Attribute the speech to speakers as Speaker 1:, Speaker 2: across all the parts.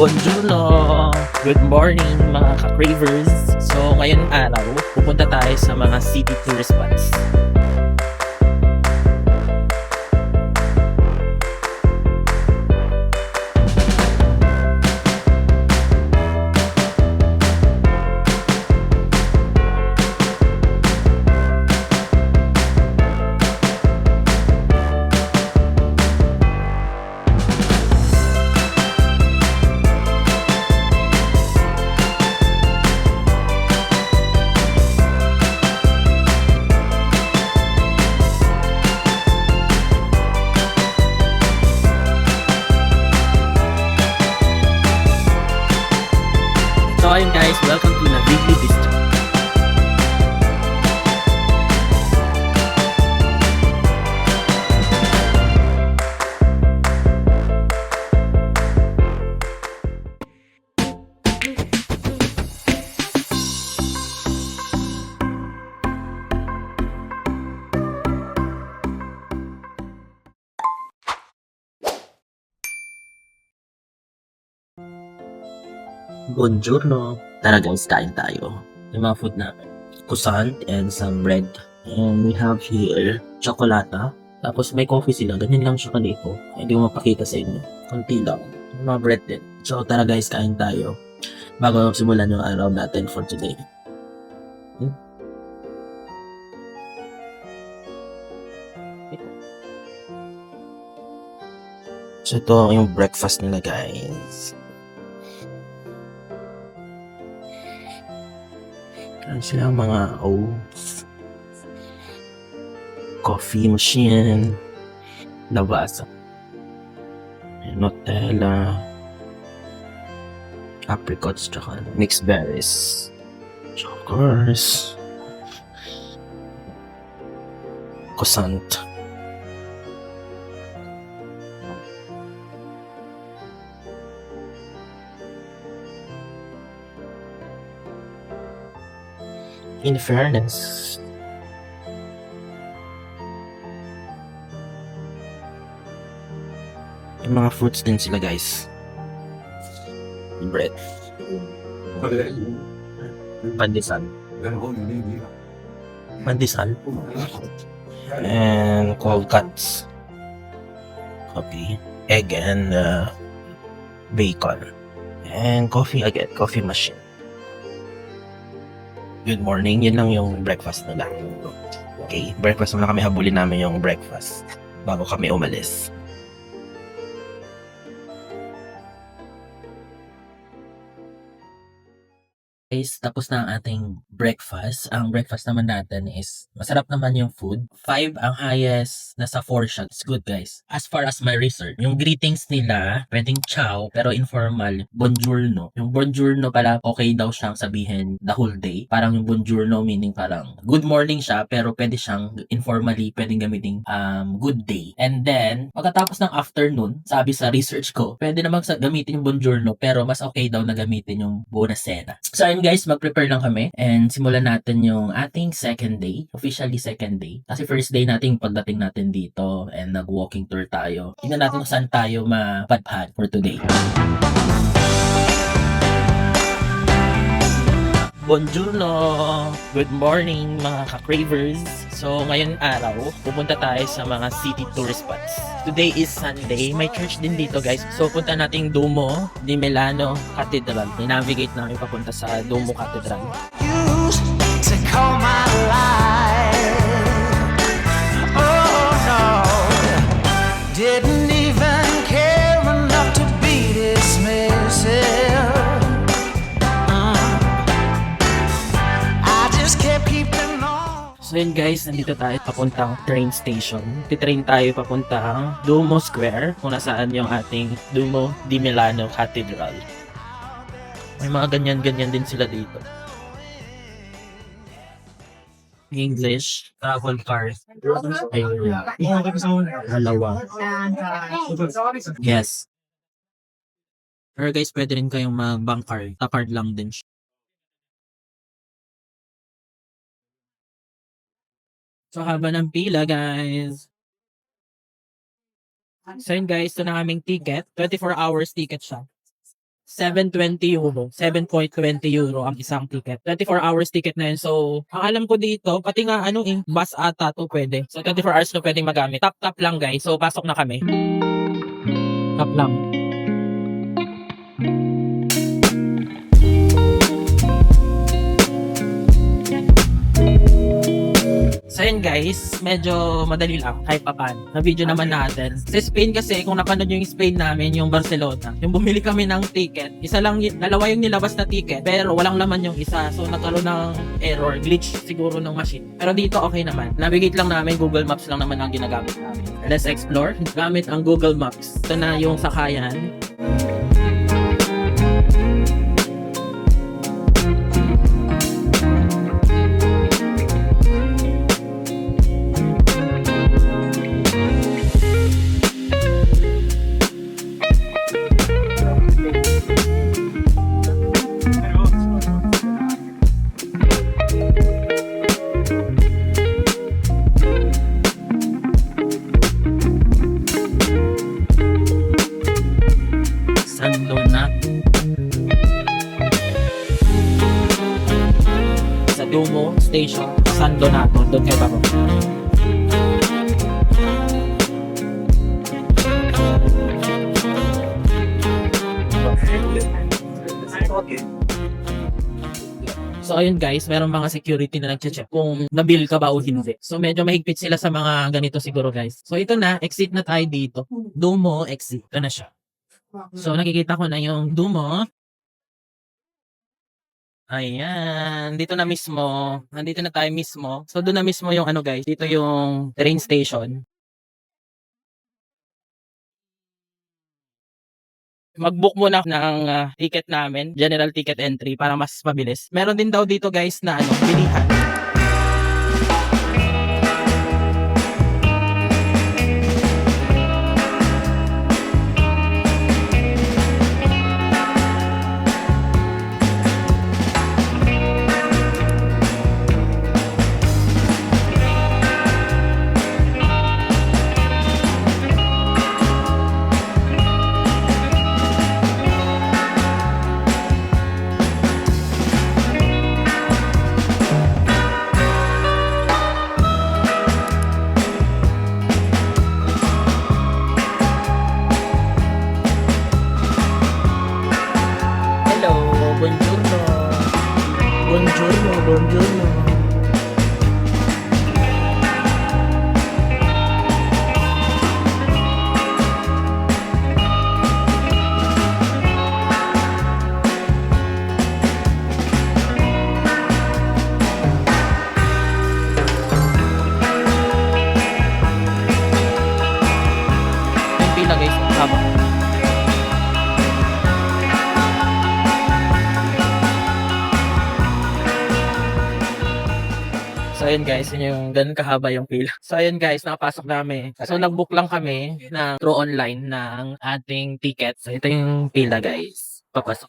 Speaker 1: Bonjourno! Good morning mga ka-cravers! So ngayon araw, pupunta tayo sa mga city tourist spots. So ayun guys, welcome to Navigli District. Buongiorno! Tara guys, kain tayo. Yung mga food namin. Croissant and some bread. And we have here chocolata. Tapos may coffee sila. Ganyan lang siya kanito. Hindi ko mapakita sa inyo. Kunti lang. Yung mga bread din. So tara guys, kain tayo. Bago simulan yung araw natin for today. So ito yung breakfast nila guys. Ano silang mga oats, coffee machine, labasa, Nutella, apricots, tsaka mixed berries, chokers, croissant. In fairness, yung mga fruits din sila guys. Bread. Pandesal. Pandesal. And cold cuts. Coffee. Egg and bacon. And coffee again. Coffee machine. Good morning. Yun lang yung breakfast nila. Okay. Breakfast muna kami. Habulin namin yung breakfast bago kami umalis. Guys, tapos na ang ating breakfast. Ang breakfast naman natin is masarap naman yung food. 5 ang highest, nasa 4 siya. It's good guys. As far as my research, yung greetings nila, pwedeng ciao, pero informal, buongiorno. Yung buongiorno pala, okay daw siyang sabihin the whole day. Parang yung buongiorno meaning parang good morning siya, pero pwede siyang informally, pwedeng gamitin good day. And then, pagkatapos ng afternoon, sabi sa research ko, pwede namang gamitin yung buongiorno, pero mas okay daw na gamitin yung buonasera. So ayun guys, mag-prepare lang kami and simulan natin yung ating second day, officially second day. Kasi first day natin pagdating natin dito and nag-walking tour tayo. Tingnan natin kung saan tayo mapadpad for today. Buongiorno! Good morning mga ka-cravers! So ngayon araw, pupunta tayo sa mga city tourist spots. Today is Sunday, may church din dito guys. So punta natin Duomo di Milano Cathedral. I-navigate namin papunta sa Duomo Cathedral. Used to call my life. Oh no, didn't even care enough to be dismissive. So yun guys, nandito tayo papuntang train station. Titrain tayo papuntang Duomo Square, kung nasaan yung ating Duomo di Milano Cathedral. May mga ganyan-ganyan din sila dito. English, travel cars. Ayun. Dalawa. Yes. Pero guys, pwede rin kayong mag-bank card. Card lang din siya. So, haba ng pila, guys. So, yun guys, ito na aming ticket. 24 hours ticket siya.
Speaker 2: €7.20. €7.20 ang isang ticket. 24 hours ticket na yun. So, ang alam ko dito, pati nga bus ata to pwede. So, 24 hours to pwedeng magamit. Tap lang guys. So, pasok na kami. Tap lang. So yun guys, medyo madali lang kahit papan. Na-video naman natin. Sa Spain kasi, kung napanood yung Spain namin, yung Barcelona, yung bumili kami ng ticket, dalawa yung nilabas na ticket, pero walang laman yung isa. So nagkaroon ng error, glitch siguro ng machine. Pero dito okay naman. Navigate lang namin, Google Maps lang naman ang ginagamit namin. Let's explore. Gamit ang Google Maps. Ito na yung sakayan. Sa Dumo Station, San Donato, doon kayo bako. So ayun guys, meron mga security na nagche-check kung nabil ka ba o hindi. So medyo mahigpit sila sa mga ganito siguro guys. So ito na, exit na tayo dito. Dumo exit. Ito na siya. So nakikita ko na yung Dumo. Ayan, dito na mismo. Nandito na tayo mismo. So doon na mismo yung guys, dito yung train station. Mag-book muna ng ticket namin, general ticket entry para mas mabilis. Meron din daw dito guys na bilihan. Buongiorno. Buongiorno. Yung pila guys, haba. So ayun guys, yun yung ganun kahaba yung pila. So ayun guys, nakapasok namin. So nag-book lang kami through online ng ating ticket. So ito yung pila guys. Papasok.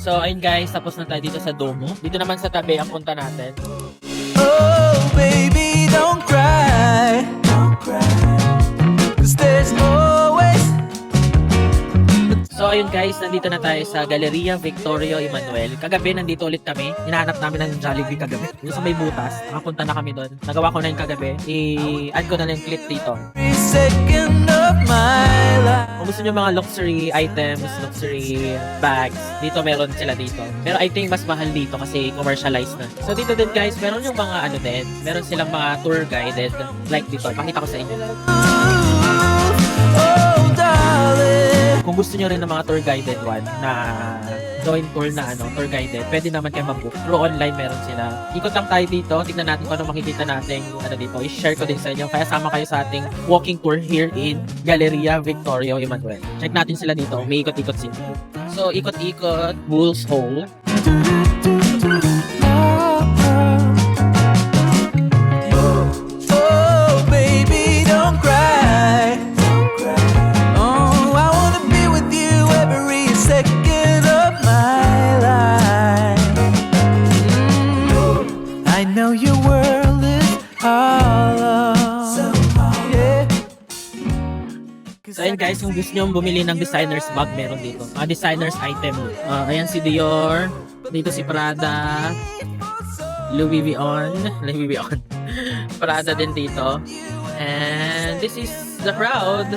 Speaker 2: So, ayun guys, tapos na tayo dito sa Domo. Dito naman sa tabi ang punta natin.
Speaker 3: Oh, baby, don't cry. Don't cry. 'Cause there's always.
Speaker 2: So ayun guys, nandito na tayo sa Galleria Victorio Emanuel. Kagabi nandito ulit kami. Hinahanap namin ng Jollibee kagabi. Yung sa may butas, nakapunta na kami doon. Nagawa ko na yung kagabi. I-add ko na lang yung clip dito.
Speaker 3: Every second of my life.
Speaker 2: Kung gusto nyo mga luxury items, luxury bags, dito meron sila dito. Pero I think mas mahal dito kasi commercialized na. So dito din guys, meron yung mga ano din. Meron silang mga tour guided. Like dito, pakita ko sa inyo.
Speaker 3: Oh, darling.
Speaker 2: Kung gusto nyo rin ng mga tour guided one na joint tour na tour guided, pwede naman kayo mag-book. Through online meron sila. Ikot lang tayo dito, tignan natin kung ano makikita natin dito. I-share ko din sa inyo. Kaya sama kayo sa ating walking tour here in Galleria Victorio Emanuel. Check natin sila dito. May ikot-ikot sila. So, ikot-ikot, Bull's Hole.
Speaker 3: Oh, baby, don't cry. Oh, I wanna be with you every second of my life. I know your world is hollow. Yeah.
Speaker 2: So, ayun guys, kung gusto nyo bumili ng designer's bag, meron dito. Designer's item. Ayan si Dior. Dito si Prada. Louis Vuitton. Prada din dito. And this is the crowd.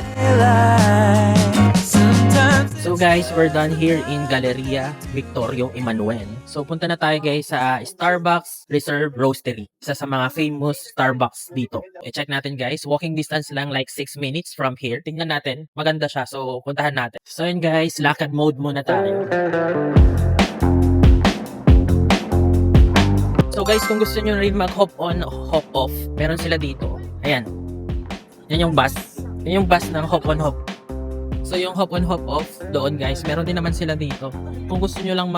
Speaker 2: So guys, we're done here in Galleria Victorio Emanuel. So punta na tayo guys sa Starbucks Reserve Roastery. Isa sa mga famous Starbucks dito. I-check natin guys. Walking distance lang like 6 minutes from here. Tingnan natin. Maganda siya. So puntahan natin. So yun guys, lakad mode muna tayo. So guys, kung gusto nyo rin mag-hop on, hop off, meron sila dito. Ayan. Yan yung bus. Yan yung bus ng hop on, hop. So yung hop on, hop off, doon guys, meron din naman sila dito. Kung gusto nyo lang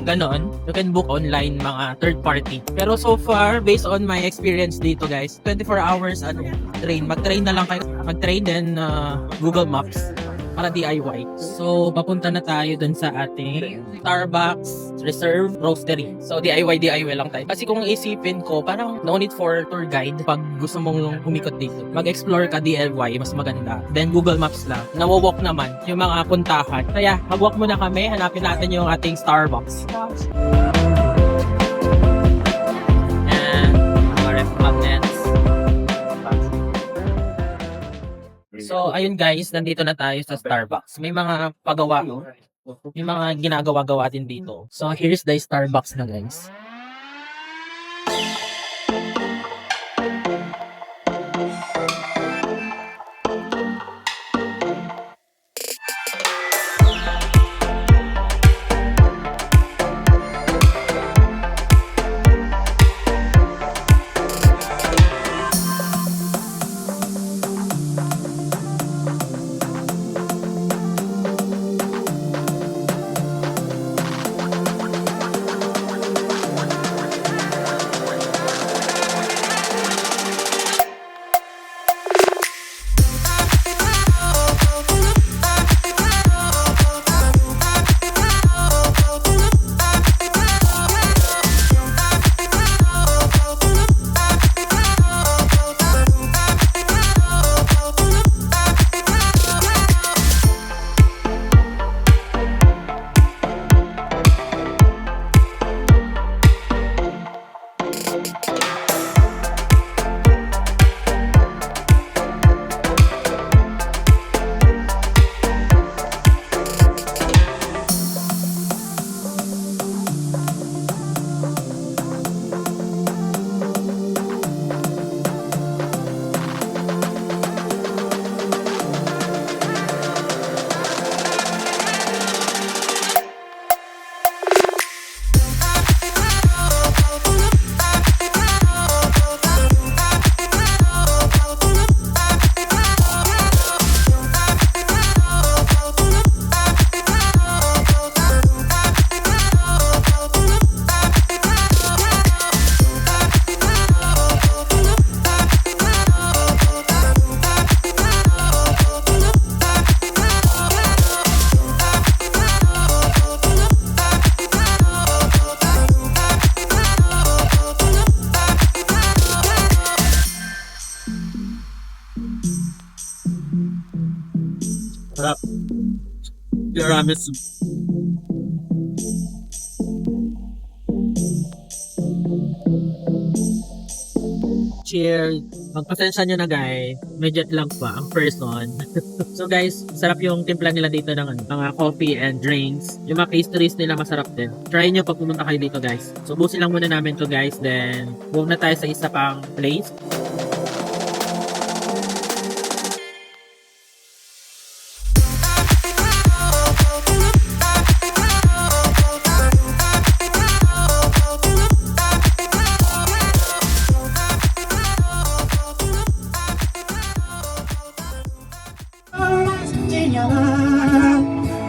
Speaker 2: ganon, you can book online mga third party. Pero so far, based on my experience dito guys, 24 hours train. Mag-train na lang kayo. Mag-train then Google Maps para DIY. So, papunta na tayo dun sa ating Starbucks Reserve Roastery. So, DIY lang tayo. Kasi kung isipin ko, parang no need for tour guide pag gusto mong humikot dito. Mag-explore ka DIY, mas maganda. Then, Google Maps lang. Nawo-walk naman yung mga puntahan. Kaya, mag-walk muna kami. Hanapin natin yung ating Starbucks. And, mga ref magnets. So, ayun guys, nandito na tayo sa Starbucks. May mga pagawa, may mga ginagawa-gawa din dito. So, here's the Starbucks na guys. Sarap. Tiramisu. Cheers! Magpasensya nyo na guys, may jet lag pa ang person. So guys, sarap yung timpla nila dito ng mga coffee and drinks. Yung mga pastries nila masarap din. Try nyo pag pumunta kayo dito guys. So busin lang muna namin to guys, then move na tayo sa isa pang place.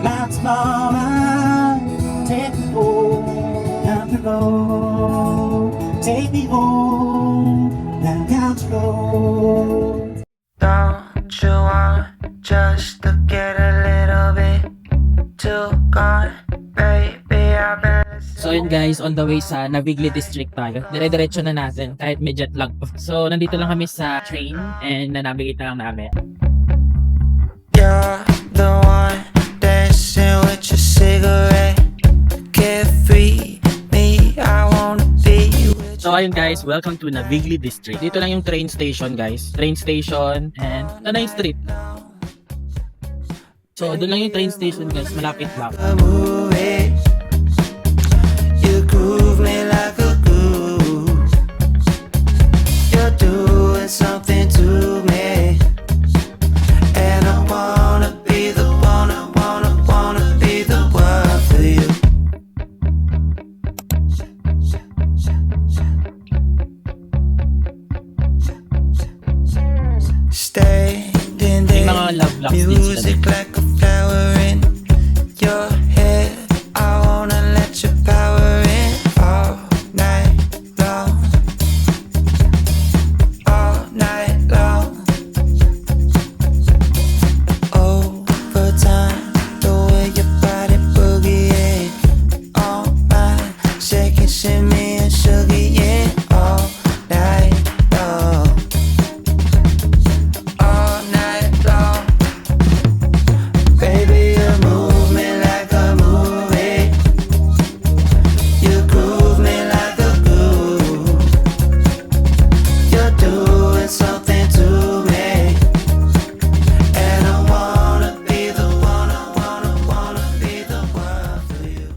Speaker 4: Lots mama, take me home, time to go. Take me home, now time to go.
Speaker 3: Don't you want just to get a little bit too gone, baby? I've been
Speaker 2: So yun guys, on the way sa Navigli District tayo. Dire-diretso na natin kahit may jet lag pa. So nandito lang kami sa train and nanabigit na lang namin.
Speaker 3: You're the one dancing with your cigarette. Carefree, me, I wanna be with you.
Speaker 2: So ayun guys, welcome to Navigli District. Dito lang yung train station guys. Train station and Tanay Street. So doon lang yung train station guys, malapit lang.
Speaker 3: A movie. You groove me like a groove. You're doing something to me. And I wanna be the one, I wanna be the one for you. Standing
Speaker 2: May
Speaker 3: there,
Speaker 2: mga love locks din sila
Speaker 3: music
Speaker 2: dito.
Speaker 3: like a flower in your head. I wanna let your power in all night long. All night long. Overtime, the way your body boogieing on mine, shaking, shimmy and sugar, yeah. All night long. All night long. Baby, you move me like a movie. You groove me like a groove. You're doing something to me. And I wanna be the one, I wanna be the one for you.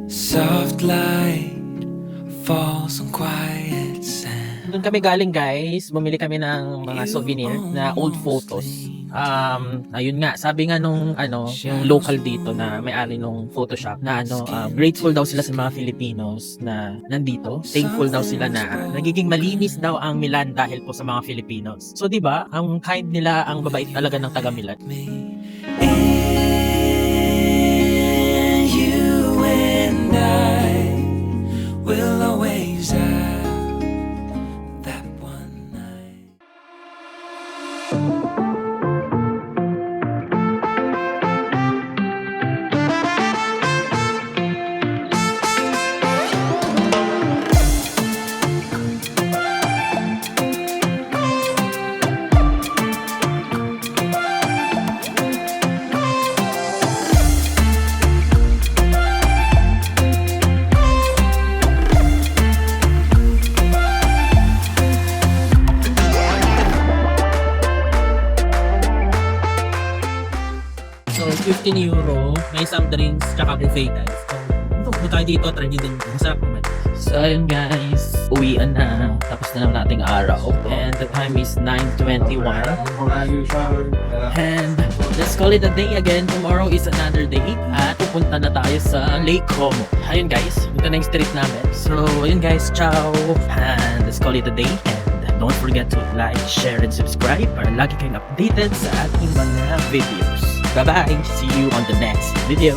Speaker 3: Soft light falls on quiet sand.
Speaker 2: Doon kami galing guys, bumili kami ng mga souvenir na old photos. Ayun nga, sabi nga nung yung local dito na may-ari nung photo shop na grateful daw sila sa mga Filipinos na nandito. Thankful daw sila na nagiging malinis daw ang Milan dahil po sa mga Filipinos. So 'di ba, ang kind nila, ang babait talaga ng taga Milan.
Speaker 3: And you and I will always have that one night.
Speaker 2: So 15 euro, may isang drinks tsaka buffet guys. So kung tayo dito, try nyo din. Masarap naman. So ayun guys, uwian na. Tapos na naman ating araw. And the time is 9:21. And let's call it a day again. Tomorrow is another day. At pupunta na tayo sa Lake Como. Ayun guys, ito na yung street namin. So ayun guys, ciao. And let's call it a day. And don't forget to like, share, and subscribe para lagi kayong updated sa ating mga videos. Bye-bye! See you on the next video!